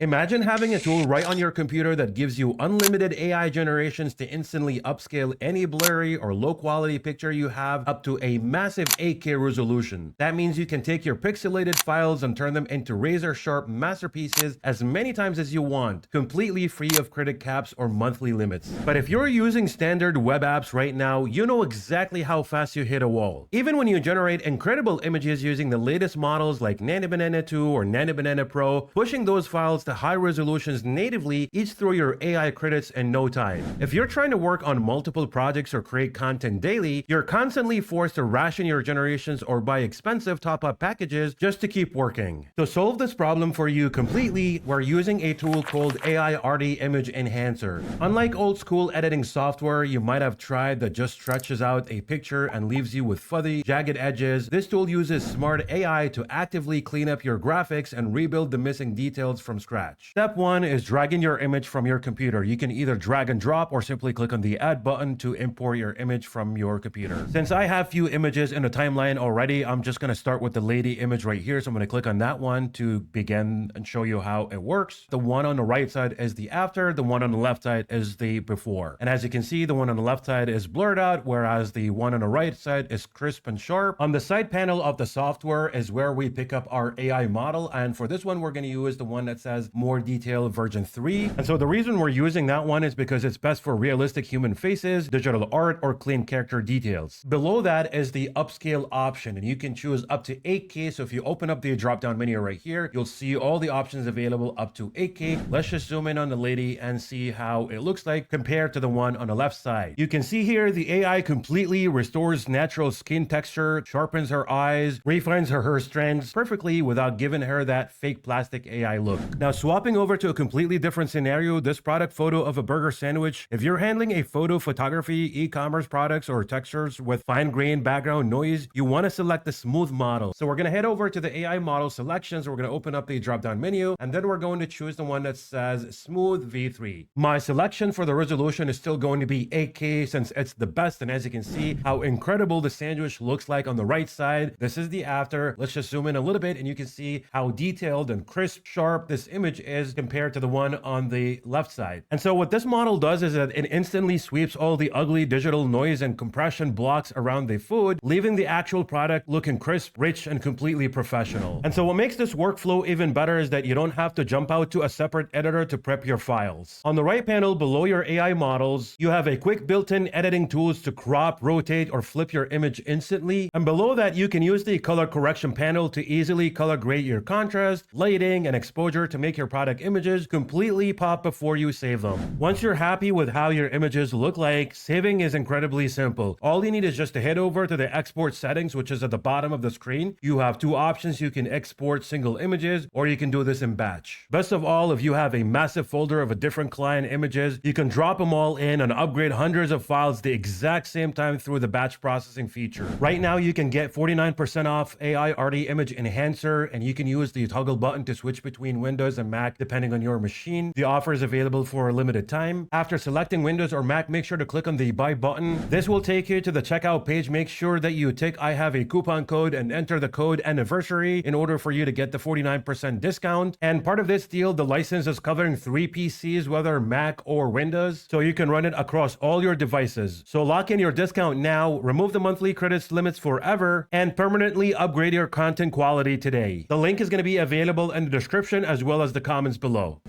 Imagine having a tool right on your computer that gives you unlimited AI generations to instantly upscale any blurry or low quality picture you have up to a massive 8K resolution. That means you can take your pixelated files and turn them into razor sharp masterpieces as many times as you want, completely free of credit caps or monthly limits. But if you're using standard web apps right now, you know exactly how fast you hit a wall. Even when you generate incredible images using the latest models like Nanobanana 2 or Nanobanana Pro, pushing those files to high resolutions natively eats through your AI credits in no time. If you're trying to work on multiple projects or create content daily, you're constantly forced to ration your generations or buy expensive top-up packages just to keep working. To solve this problem for you completely, we're using a tool called AI RD Image Enhancer. Unlike old school editing software you might have tried that just stretches out a picture and leaves you with fuzzy, jagged edges, this tool uses smart AI to actively clean up your graphics and rebuild the missing details from scratch. Step 1 is dragging your image from your computer. You can either drag and drop or simply click on the add button to import your image from your computer. Since I have few images in the timeline already, I'm just going to start with the lady image right here. So I'm going to click on that one to begin and show you how it works. The one on the right side is the after, the one on the left side is the before. And as you can see, the one on the left side is blurred out, whereas the one on the right side is crisp and sharp. On the side panel of the software is where we pick up our AI model. And for this one, we're going to use the one that says more detail version 3. And so the reason we're using that one is because it's best for realistic human faces, digital art, or clean character details. Below that is the upscale option, and you can choose up to 8K. So if you open up the drop-down menu right here, you'll see all the options available up to 8K. Let's just zoom in on the lady and see how it looks like compared to the one on the left side. You can see here the AI completely restores natural skin texture, sharpens her eyes, refines her strands perfectly without giving her that fake plastic AI look. Now, swapping over to a completely different scenario, this product photo of a burger sandwich. If you're handling a photo photography, e-commerce products, or textures with fine-grained background noise, you want to select the smooth model. So we're going to head over to the AI model selections. We're going to open up the drop-down menu, and then we're going to choose the one that says Smooth V3. My selection for the resolution is still going to be 8K since it's the best, and as you can see how incredible the sandwich looks like on the right side. This is the after. Let's just zoom in a little bit, and you can see how detailed and crisp, sharp this image is compared to the one on the left side. And so what this model does is that it instantly sweeps all the ugly digital noise and compression blocks around the food, leaving the actual product looking crisp, rich, and completely professional. And so what makes this workflow even better is that you don't have to jump out to a separate editor to prep your files. On the right panel below your AI models, you have a quick built-in editing tools to crop, rotate, or flip your image instantly. And below that, you can use the color correction panel to easily color grade your contrast, lighting, and exposure to make your product images completely pop before you save them. Once you're happy with how your images look like, saving is incredibly simple. All you need is just to head over to the export settings, which is at the bottom of the screen. You have two options. You can export single images, or you can do this in batch. Best of all, if you have a massive folder of a different client images, you can drop them all in and upgrade hundreds of files the exact same time through the batch processing feature. Right now, you can get 49% off AI RD Image Enhancer, and you can use the toggle button to switch between Windows and Mac depending on your machine. The offer is available for a limited time. After selecting Windows or Mac, make sure to click on the buy button. This will take you to the checkout page. Make sure that you tick I have a coupon code and enter the code anniversary in order for you to get the 49% discount. And part of this deal, the license is covering 3 PCs, whether Mac or Windows, so you can run it across all your devices. So lock in your discount now, remove the monthly credits limits forever, and permanently upgrade your content quality today. The link is going to be available in the description as well as the comments below.